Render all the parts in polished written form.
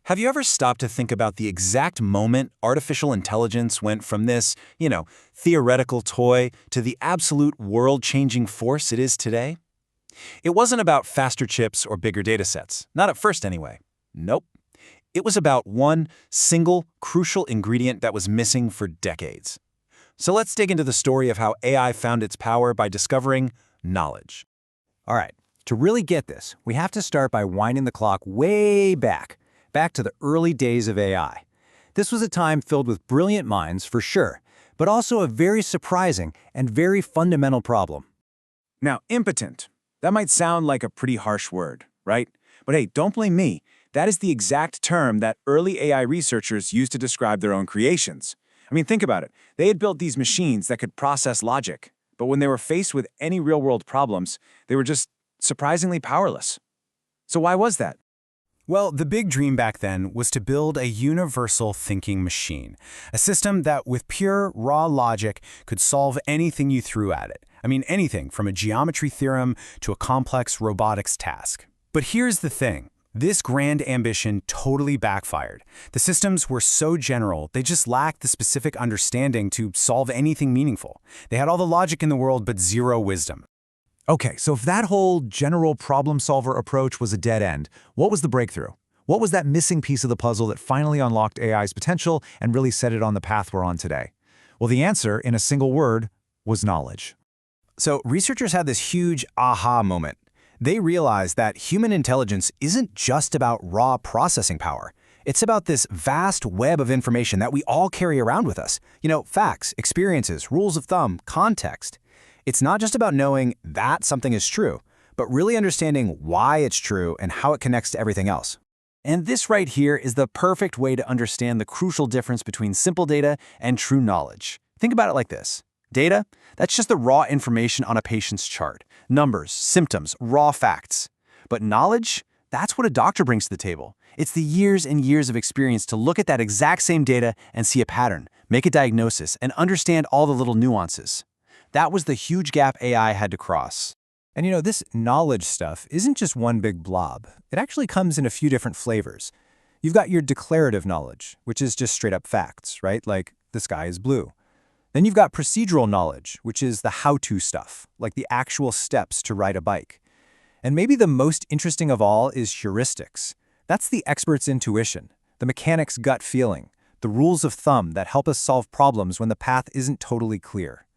Have you ever stopped to think about the exact moment artificial intelligence went from this, theoretical toy to the absolute world-changing force it is today? It wasn't about faster chips or bigger datasets, not at first anyway. Nope. It was about one single, crucial ingredient that was missing for decades. So let's dig into the story of how AI found its power by discovering knowledge. All right, to really get this, we have to start by winding the clock way back to the early days of AI. This was a time filled with brilliant minds, for sure, but also a very surprising and very fundamental problem. Now, impotent. That might sound like a pretty harsh word, right? But hey, don't blame me. That is the exact term that early AI researchers used to describe their own creations. I mean, think about it. They had built these machines that could process logic, but when they were faced with any real-world problems, they were just surprisingly powerless. So why was that? Well, the big dream back then was to build a universal thinking machine, a system that with pure, raw logic could solve anything you threw at it. I mean, anything from a geometry theorem to a complex robotics task. But here's the thing. This grand ambition totally backfired. The systems were so general, they just lacked the specific understanding to solve anything meaningful. They had all the logic in the world, but zero wisdom. Okay, so if that whole general problem solver approach was a dead end, what was the breakthrough? What was that missing piece of the puzzle that finally unlocked AI's potential and really set it on the path we're on today? Well, the answer, in a single word, was knowledge. So researchers had this huge aha moment. They realized that human intelligence isn't just about raw processing power. It's about this vast web of information that we all carry around with us. Facts, experiences, rules of thumb, context. It's not just about knowing that something is true, but really understanding why it's true and how it connects to everything else. And this right here is the perfect way to understand the crucial difference between simple data and true knowledge. Think about it like this. Data, that's just the raw information on a patient's chart. Numbers, symptoms, raw facts. But knowledge, that's what a doctor brings to the table. It's the years and years of experience to look at that exact same data and see a pattern, make a diagnosis, and understand all the little nuances. That was the huge gap AI had to cross. And this knowledge stuff isn't just one big blob. It actually comes in a few different flavors. You've got your declarative knowledge, which is just straight up facts, right? Like the sky is blue. Then you've got procedural knowledge, which is the how-to stuff, like the actual steps to ride a bike. And maybe the most interesting of all is heuristics. That's the expert's intuition, the mechanic's gut feeling, the rules of thumb that help us solve problems when the path isn't totally clear.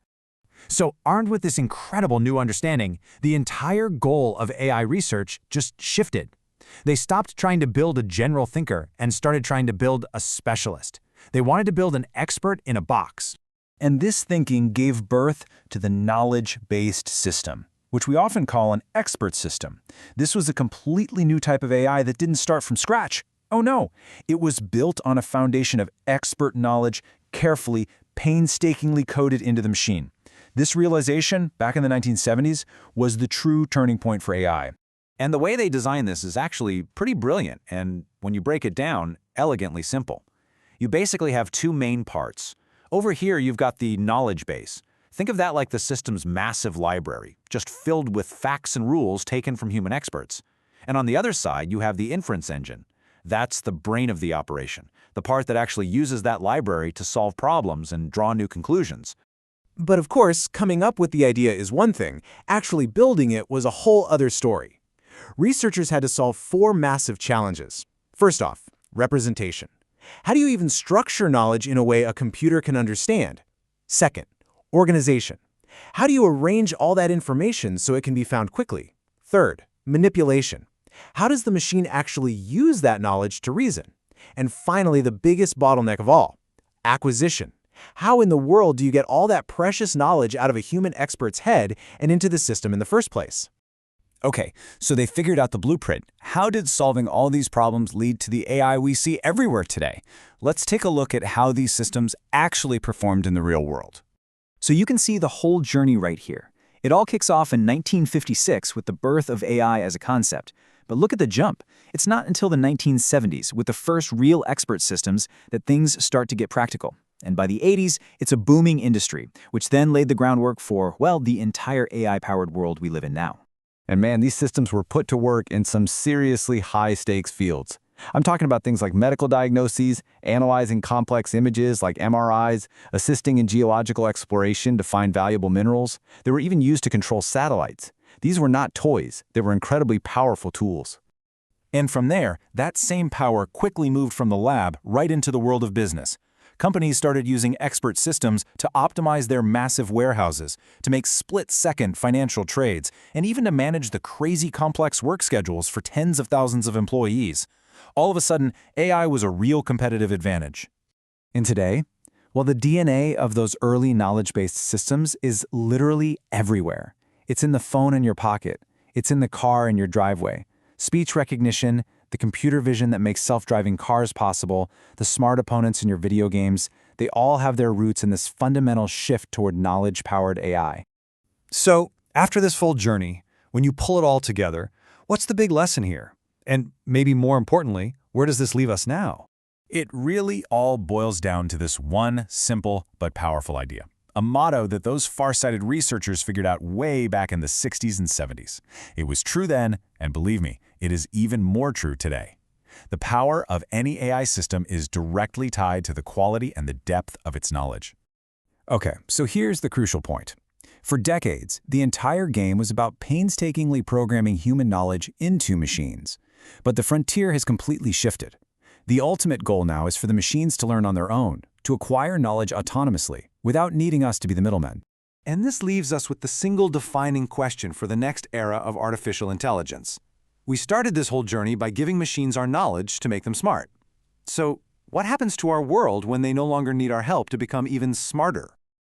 So armed with this incredible new understanding, the entire goal of AI research just shifted. They stopped trying to build a general thinker and started trying to build a specialist. They wanted to build an expert in a box. And this thinking gave birth to the knowledge-based system, which we often call an expert system. This was a completely new type of AI that didn't start from scratch. Oh no, it was built on a foundation of expert knowledge, carefully, painstakingly coded into the machine. This realization, back in the 1970s, was the true turning point for AI. And the way they designed this is actually pretty brilliant and, when you break it down, elegantly simple. You basically have two main parts. Over here, you've got the knowledge base. Think of that like the system's massive library, just filled with facts and rules taken from human experts. And on the other side, you have the inference engine. That's the brain of the operation, the part that actually uses that library to solve problems and draw new conclusions. But of course, coming up with the idea is one thing. Actually building it was a whole other story. Researchers had to solve four massive challenges. First off, representation. How do you even structure knowledge in a way a computer can understand? Second, organization. How do you arrange all that information so it can be found quickly? Third, manipulation. How does the machine actually use that knowledge to reason? And finally, the biggest bottleneck of all, acquisition. How in the world do you get all that precious knowledge out of a human expert's head and into the system in the first place? Okay, so they figured out the blueprint. How did solving all these problems lead to the AI we see everywhere today? Let's take a look at how these systems actually performed in the real world. So you can see the whole journey right here. It all kicks off in 1956 with the birth of AI as a concept. But look at the jump. It's not until the 1970s, with the first real expert systems, that things start to get practical. And by the 80s, it's a booming industry, which then laid the groundwork for, well, the entire AI-powered world we live in now. And man, these systems were put to work in some seriously high-stakes fields. I'm talking about things like medical diagnoses, analyzing complex images like MRIs, assisting in geological exploration to find valuable minerals. They were even used to control satellites. These were not toys. They were incredibly powerful tools. And from there, that same power quickly moved from the lab right into the world of business. Companies started using expert systems to optimize their massive warehouses, to make split-second financial trades, and even to manage the crazy complex work schedules for tens of thousands of employees. All of a sudden, AI was a real competitive advantage. And today, well, the DNA of those early knowledge-based systems is literally everywhere. It's in the phone in your pocket. It's in the car in your driveway. Speech recognition, the computer vision that makes self-driving cars possible, the smart opponents in your video games, they all have their roots in this fundamental shift toward knowledge-powered AI. So, after this full journey, when you pull it all together, what's the big lesson here? And maybe more importantly, where does this leave us now? It really all boils down to this one simple but powerful idea. A motto that those far-sighted researchers figured out way back in the 60s and 70s. It was true then, and believe me, it is even more true today. The power of any AI system is directly tied to the quality and the depth of its knowledge. Okay, so here's the crucial point. For decades, the entire game was about painstakingly programming human knowledge into machines. But the frontier has completely shifted. The ultimate goal now is for the machines to learn on their own, to acquire knowledge autonomously, without needing us to be the middlemen. And this leaves us with the single defining question for the next era of artificial intelligence. We started this whole journey by giving machines our knowledge to make them smart. So, what happens to our world when they no longer need our help to become even smarter?